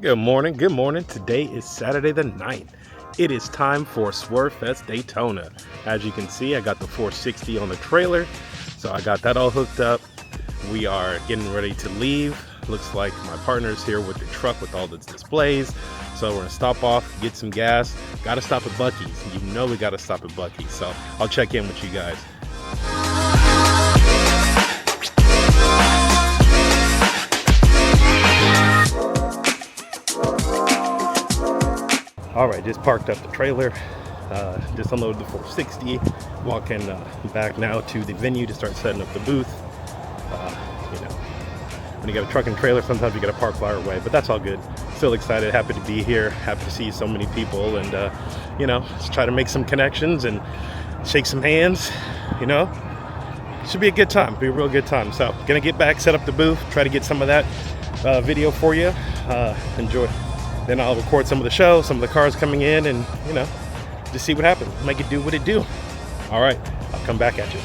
Good morning, good morning. Today is Saturday the 9th. It is time for Swerv Fest Daytona. As you can see, I got the 460 on the trailer, so I got that all hooked up. We are getting ready to leave. Looks like my partner's here with the truck with all the displays. So we're gonna stop off, get some gas. Gotta stop at Buc-ee's. You know we gotta stop at Buc-ee's. So I'll check in with you guys. All right, just parked up the trailer, just unloaded the 460, walking back now to the venue to start setting up the booth. You know, when you got a truck and trailer, sometimes you got to park far away, but that's all good. Still excited, happy to be here, happy to see so many people, and you know, let's try to make some connections and shake some hands. You know, should be a good time, be a real good time. So gonna get back, set up the booth, try to get some of that video for you. Enjoy. Then I'll record some of the show, some of the cars coming in, and you know, just see what happens. Make it do what it do. All right, I'll come back at you.